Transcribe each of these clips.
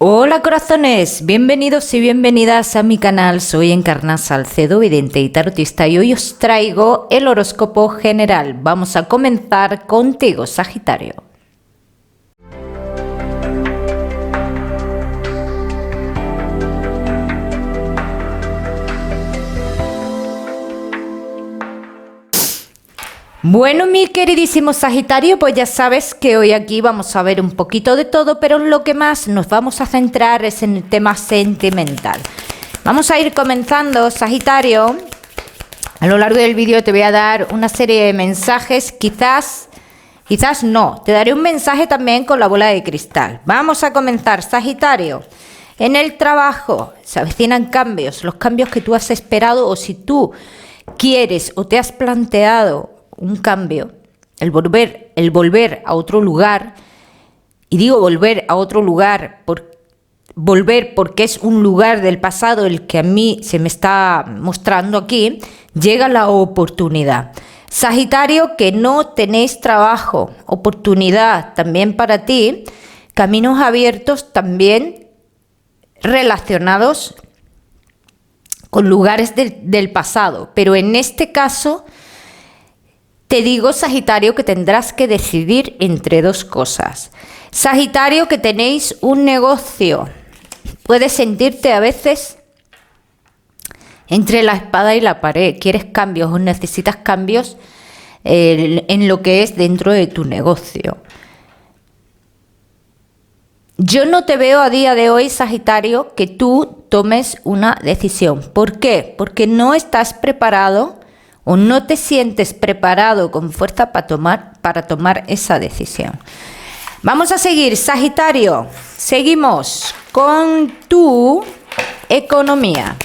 Hola corazones, bienvenidos y bienvenidas a mi canal. Soy Encarna Salcedo, vidente y tarotista, y hoy os traigo el horóscopo general. Vamos a comenzar contigo, Sagitario. Bueno, mi queridísimo Sagitario, pues ya sabes que hoy aquí vamos a ver un poquito de todo, pero lo que más nos vamos a centrar es en el tema sentimental. Vamos a ir comenzando, Sagitario. A lo largo del vídeo te voy a dar una serie de mensajes, quizás no, te daré un mensaje también con la bola de cristal. Vamos a comenzar, Sagitario. En el trabajo se avecinan cambios, los cambios que tú has esperado, o si tú quieres o te has planteado un cambio, el volver a otro lugar, y digo volver a otro lugar, volver porque es un lugar del pasado el que a mí se me está mostrando aquí, llega la oportunidad. Sagitario, que no tenéis trabajo, oportunidad también para ti, caminos abiertos también relacionados con lugares del pasado, pero en este caso te digo, Sagitario, que tendrás que decidir entre dos cosas. Sagitario, que tenéis un negocio. Puedes sentirte a veces entre la espada y la pared. ¿Quieres cambios o necesitas cambios en lo que es dentro de tu negocio? Yo no te veo a día de hoy, Sagitario, que tú tomes una decisión. ¿Por qué? Porque no estás preparado o no te sientes preparado con fuerza para tomar esa decisión. Vamos a seguir, Sagitario. Seguimos con tu economía.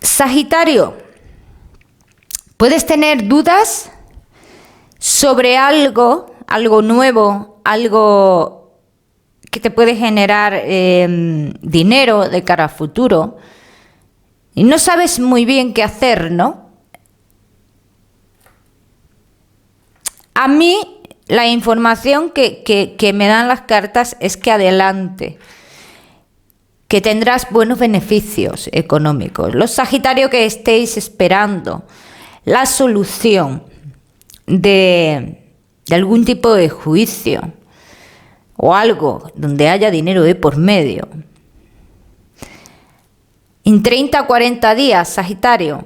Sagitario, puedes tener dudas sobre algo nuevo, algo que te puede generar dinero de cara a futuro, y no sabes muy bien qué hacer, ¿no? A mí la información que me dan las cartas es que adelante, que tendrás buenos beneficios económicos. Los Sagitarios que estéis esperando la solución de algún tipo de juicio o algo donde haya dinero de por medio, en 30 a 40 días, Sagitario,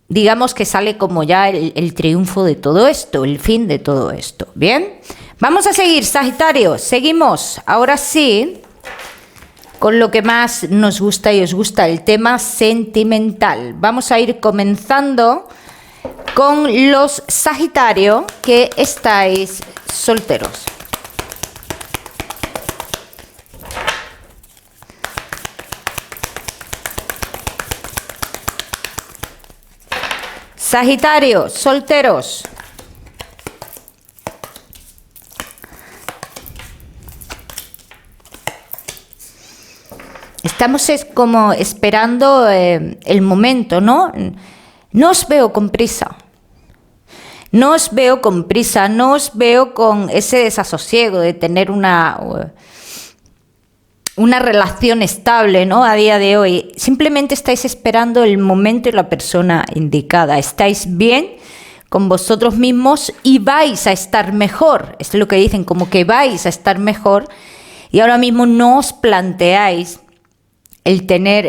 digamos que sale como ya el triunfo de todo esto, el fin de todo esto. Bien, vamos a seguir, Sagitario. Seguimos, ahora sí, con lo que más nos gusta y os gusta, el tema sentimental. Vamos a ir comenzando con los Sagitario que estáis solteros. Sagitario, solteros. Estamos como esperando el momento, ¿no? No os veo con prisa. No os veo con prisa, no os veo con ese desasosiego de tener una relación estable, ¿no? A día de hoy. Simplemente estáis esperando el momento y la persona indicada. Estáis bien con vosotros mismos y vais a estar mejor. Esto es lo que dicen, como que vais a estar mejor. Y ahora mismo no os planteáis el tener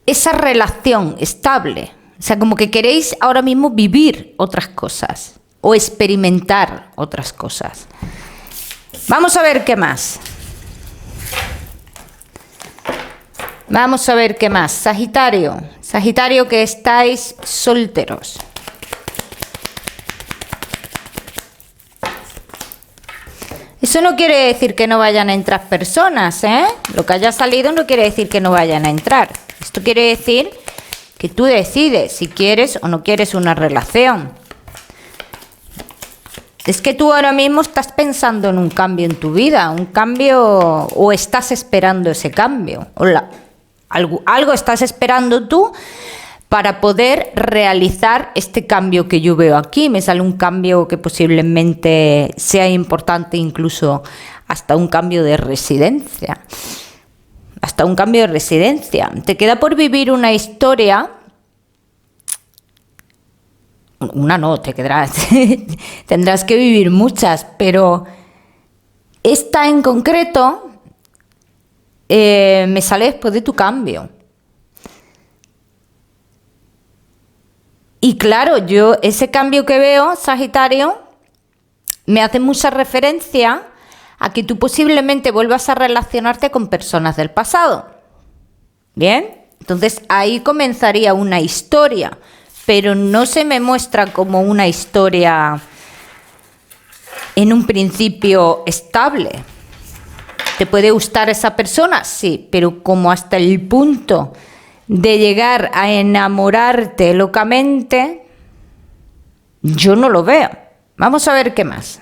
esa relación estable. O sea, como que queréis ahora mismo vivir otras cosas o experimentar otras cosas. Vamos a ver qué más. Vamos a ver qué más. Sagitario. Sagitario que estáis solteros. Eso no quiere decir que no vayan a entrar personas, ¿eh? Lo que haya salido no quiere decir que no vayan a entrar. Esto quiere decir que tú decides si quieres o no quieres una relación. Es que tú ahora mismo estás pensando en un cambio en tu vida, un cambio, o estás esperando ese cambio, algo estás esperando tú para poder realizar este cambio que yo veo aquí. Me sale un cambio que posiblemente sea importante, incluso hasta un cambio de residencia. Hasta un cambio de residencia. Te queda por vivir una historia. Una no, te quedarás. Tendrás que vivir muchas, pero esta en concreto me sale después de tu cambio. Y claro, yo ese cambio que veo, Sagitario, me hace mucha referencia a que tú posiblemente vuelvas a relacionarte con personas del pasado. ¿Bien? Entonces ahí comenzaría una historia, pero no se me muestra como una historia en un principio estable. ¿Te puede gustar esa persona? Sí, pero como hasta el punto de llegar a enamorarte locamente, yo no lo veo. Vamos a ver qué más.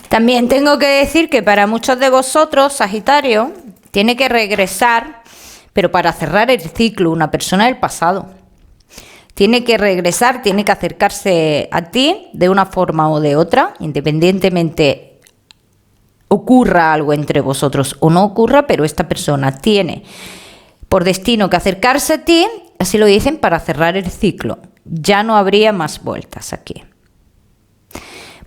También tengo que decir que para muchos de vosotros, Sagitario, tiene que regresar, pero para cerrar el ciclo, una persona del pasado. Tiene que regresar, tiene que acercarse a ti de una forma o de otra, independientemente ocurra algo entre vosotros o no ocurra, pero esta persona tiene por destino que acercarse a ti, así lo dicen, para cerrar el ciclo. Ya no habría más vueltas aquí.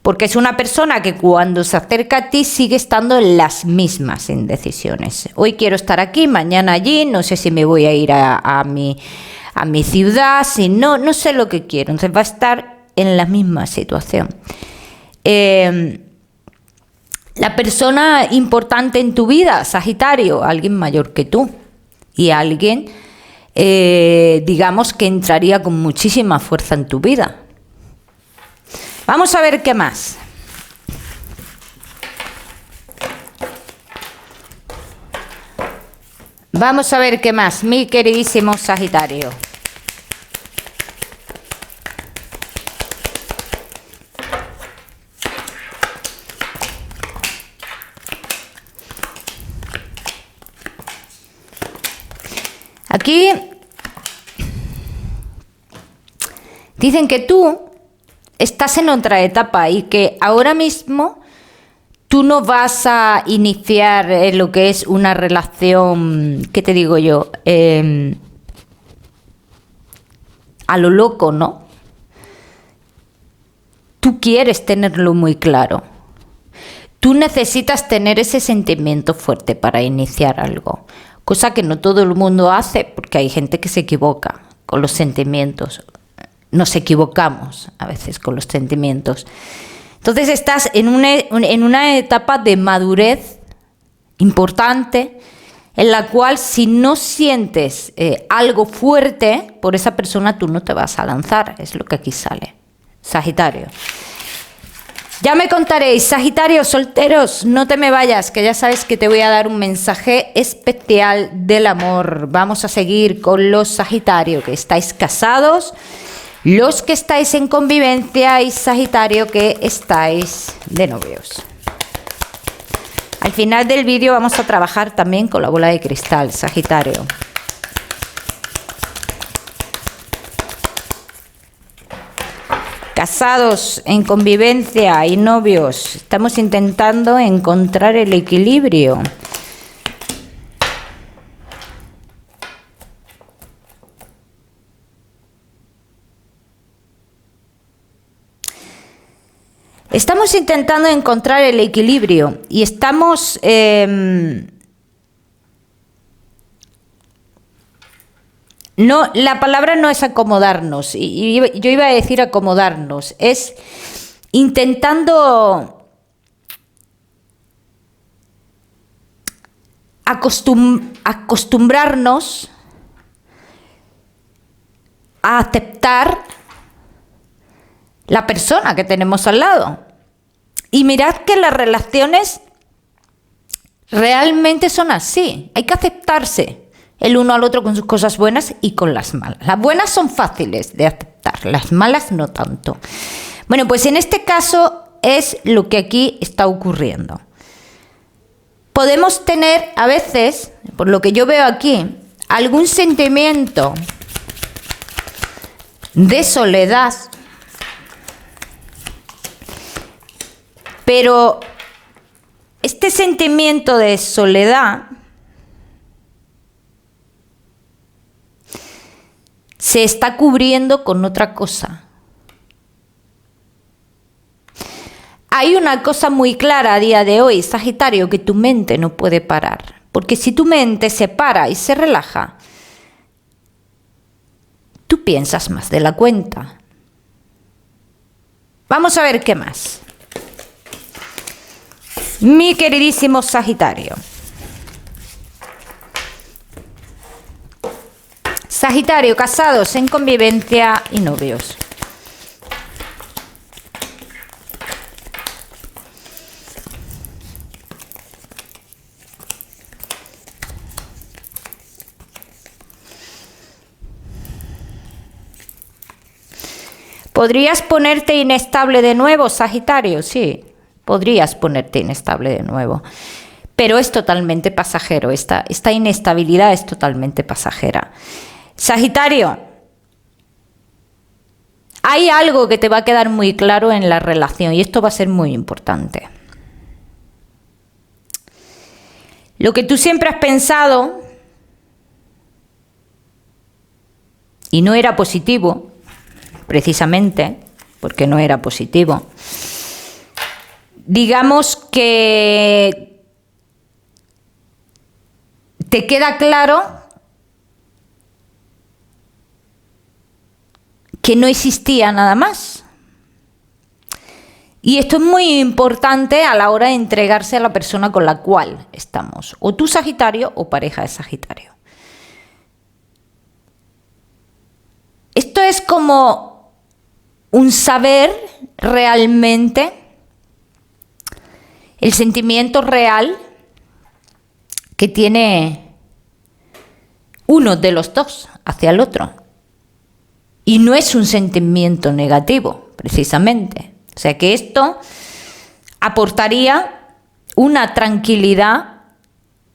Porque es una persona que cuando se acerca a ti sigue estando en las mismas indecisiones. Hoy quiero estar aquí, mañana allí, no sé si me voy a ir a mi ciudad, si no sé lo que quiero. Entonces va a estar en la misma situación. La persona importante en tu vida, Sagitario, alguien mayor que tú. Y alguien, digamos, que entraría con muchísima fuerza en tu vida. Vamos a ver qué más. Vamos a ver qué más, mi queridísimo Sagitario. Aquí dicen que tú estás en otra etapa y que ahora mismo tú no vas a iniciar lo que es una relación, ¿qué te digo yo? A lo loco, ¿no? Tú quieres tenerlo muy claro. Tú necesitas tener ese sentimiento fuerte para iniciar algo, cosa que no todo el mundo hace porque hay gente que se equivoca con los sentimientos. Nos equivocamos a veces con los sentimientos. Entonces estás en una etapa de madurez importante en la cual si no sientes algo fuerte por esa persona, tú no te vas a lanzar. Es lo que aquí sale. Sagitario. Ya me contaréis, Sagitario, solteros, no te me vayas, que ya sabes que te voy a dar un mensaje especial del amor. Vamos a seguir con los Sagitario, que estáis casados, los que estáis en convivencia y Sagitario que estáis de novios. Al final del vídeo vamos a trabajar también con la bola de cristal, Sagitario. Casados, en convivencia y novios, estamos intentando encontrar el equilibrio. Estamos intentando encontrar el equilibrio y estamos no, la palabra no es acomodarnos, y yo iba a decir acomodarnos, es intentando acostumbrarnos a aceptar la persona que tenemos al lado. Y mirad que las relaciones realmente son así. Hay que aceptarse el uno al otro con sus cosas buenas y con las malas. Las buenas son fáciles de aceptar, las malas no tanto. Bueno, pues en este caso es lo que aquí está ocurriendo. Podemos tener a veces, por lo que yo veo aquí, algún sentimiento de soledad, pero este sentimiento de soledad se está cubriendo con otra cosa. Hay una cosa muy clara a día de hoy, Sagitario, que tu mente no puede parar. Porque si tu mente se para y se relaja, tú piensas más de la cuenta. Vamos a ver qué más. Mi queridísimo Sagitario. Sagitario, casados, en convivencia y novios. ¿Podrías ponerte inestable de nuevo, Sagitario? Sí, podrías ponerte inestable de nuevo. Pero es totalmente pasajero, esta inestabilidad es totalmente pasajera. Sagitario, hay algo que te va a quedar muy claro en la relación y esto va a ser muy importante. Lo que tú siempre has pensado y no era positivo, precisamente porque no era positivo, digamos que te queda claro que no existía nada más. Y esto es muy importante a la hora de entregarse a la persona con la cual estamos, o tú Sagitario o pareja de Sagitario. Esto es como un saber realmente, el sentimiento real que tiene uno de los dos hacia el otro. Y no es un sentimiento negativo, precisamente. O sea que esto aportaría una tranquilidad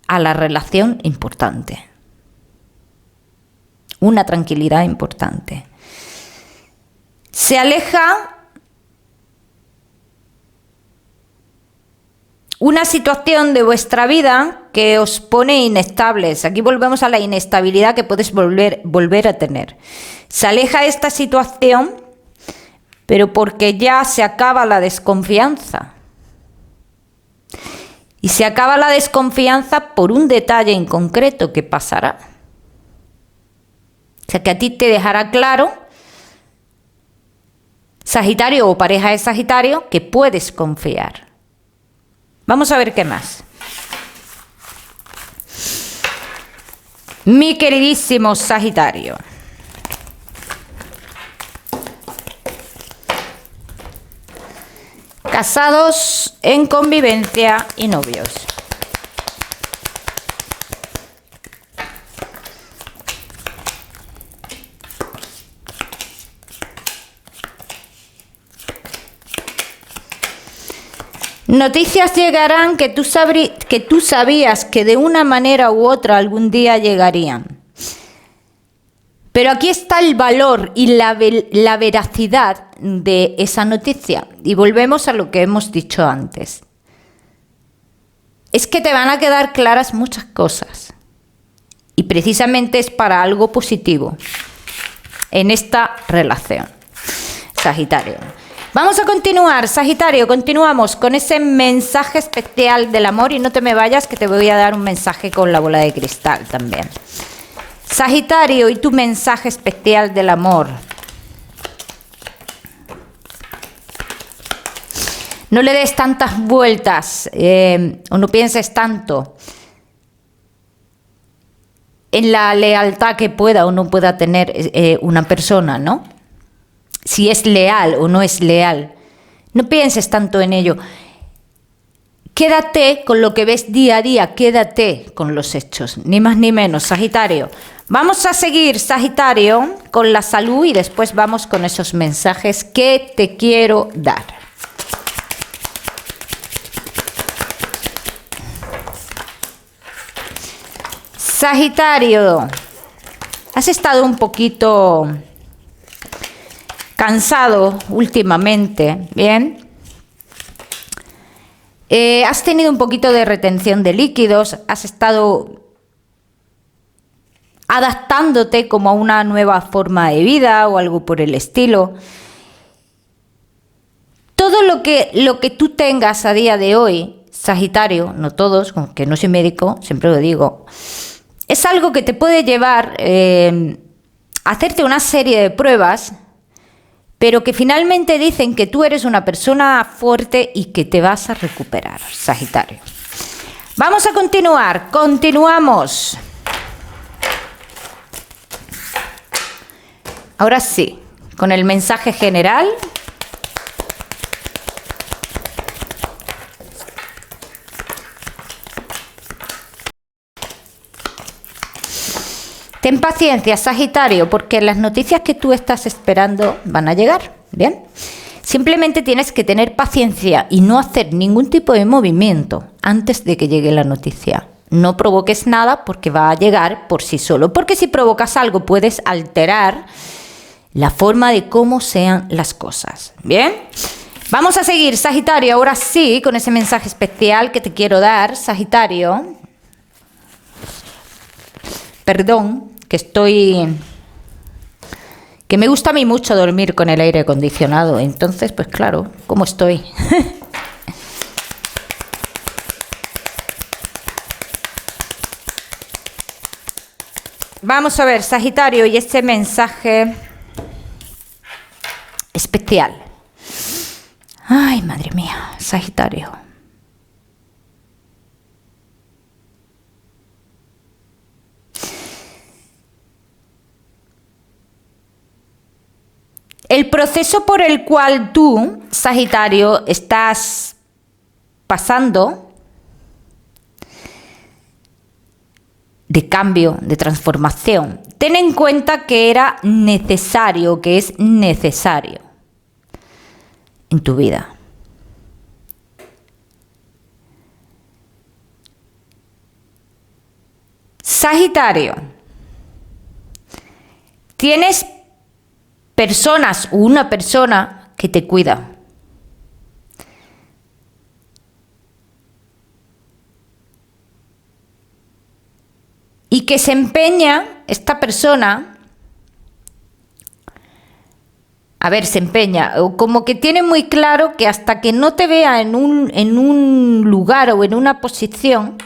a la relación importante. Una tranquilidad importante. Se aleja una situación de vuestra vida que os pone inestables. Aquí volvemos a la inestabilidad que puedes volver a tener. Se aleja esta situación, pero porque ya se acaba la desconfianza. Y se acaba la desconfianza por un detalle en concreto que pasará. O sea que a ti te dejará claro, Sagitario o pareja de Sagitario, que puedes confiar. Vamos a ver qué más. Mi queridísimo Sagitario. Casados, en convivencia y novios. Noticias llegarán que tú sabías que de una manera u otra algún día llegarían. Pero aquí está el valor y la veracidad de esa noticia. Y volvemos a lo que hemos dicho antes. Es que te van a quedar claras muchas cosas. Y precisamente es para algo positivo en esta relación. Sagitario. Vamos a continuar, Sagitario, continuamos con ese mensaje especial del amor y no te me vayas que te voy a dar un mensaje con la bola de cristal también. Sagitario, y tu mensaje especial del amor. No le des tantas vueltas o no pienses tanto en la lealtad que pueda o no pueda tener una persona, ¿no? Si es leal o no es leal. No pienses tanto en ello. Quédate con lo que ves día a día, quédate con los hechos, ni más ni menos, Sagitario. Vamos a seguir, Sagitario, con la salud y después vamos con esos mensajes que te quiero dar. Sagitario, has estado un poquito cansado últimamente, ¿bien? Has tenido un poquito de retención de líquidos, has estado adaptándote como a una nueva forma de vida o algo por el estilo. Todo lo que tú tengas a día de hoy, Sagitario, no todos, aunque no soy médico, siempre lo digo, es algo que te puede llevar a hacerte una serie de pruebas, pero que finalmente dicen que tú eres una persona fuerte y que te vas a recuperar, Sagitario. Vamos a continuar, continuamos. Ahora sí, con el mensaje general. Ten paciencia, Sagitario, porque las noticias que tú estás esperando van a llegar, ¿bien? Simplemente tienes que tener paciencia y no hacer ningún tipo de movimiento antes de que llegue la noticia. No provoques nada porque va a llegar por sí solo, porque si provocas algo puedes alterar la forma de cómo sean las cosas, ¿bien? Vamos a seguir, Sagitario, ahora sí, con ese mensaje especial que te quiero dar, Sagitario. Perdón, que me gusta a mí mucho dormir con el aire acondicionado, entonces, pues claro, ¿cómo estoy? Vamos a ver, Sagitario, y este mensaje especial. Ay, madre mía, Sagitario. El proceso por el cual tú, Sagitario, estás pasando de cambio, de transformación, ten en cuenta que era necesario, que es necesario en tu vida. Sagitario, tienes personas o una persona que te cuida. Y que se empeña, esta persona, se empeña, como que tiene muy claro que hasta que no te vea en un lugar o en una posición,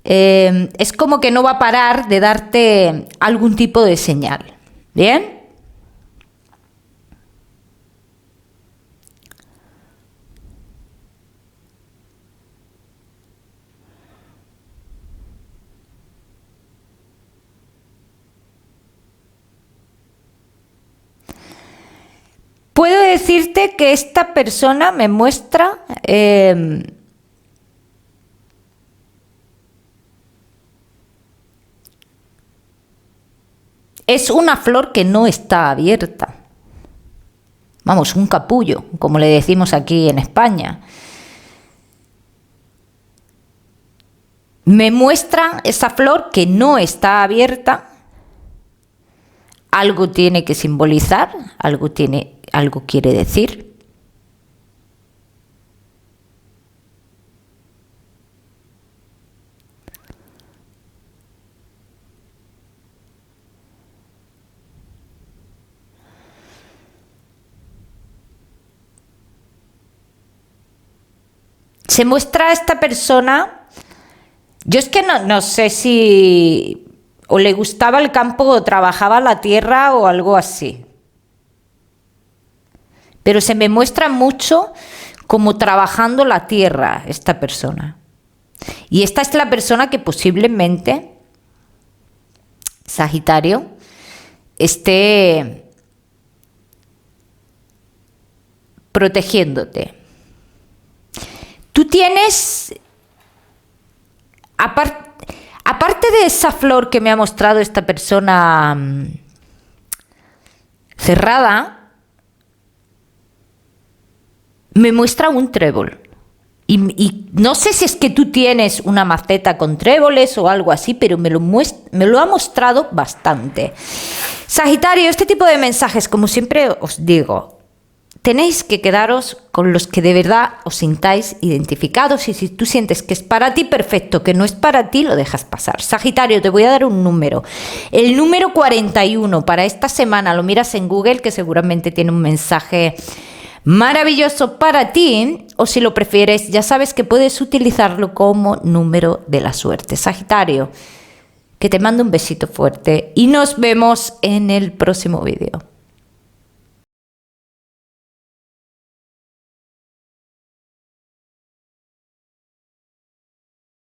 es como que no va a parar de darte algún tipo de señal. ¿Bien? Puedo decirte que esta persona me muestra es una flor que no está abierta. Vamos, un capullo, como le decimos aquí en España. Me muestra esa flor que no está abierta. Algo tiene que simbolizar, algo quiere decir. Se muestra a esta persona, yo es que no sé si o le gustaba el campo o trabajaba la tierra o algo así. Pero se me muestra mucho como trabajando la tierra esta persona. Y esta es la persona que posiblemente, Sagitario, esté protegiéndote. Tú tienes, aparte de esa flor que me ha mostrado esta persona cerrada, me muestra un trébol. Y no sé si es que tú tienes una maceta con tréboles o algo así, pero me lo ha mostrado bastante. Sagitario, este tipo de mensajes, como siempre os digo, tenéis que quedaros con los que de verdad os sintáis identificados, y si tú sientes que es para ti, perfecto, que no es para ti, lo dejas pasar. Sagitario, te voy a dar un número. El número 41 para esta semana, lo miras en Google, que seguramente tiene un mensaje maravilloso para ti, o si lo prefieres, ya sabes que puedes utilizarlo como número de la suerte. Sagitario, que te mando un besito fuerte y nos vemos en el próximo vídeo.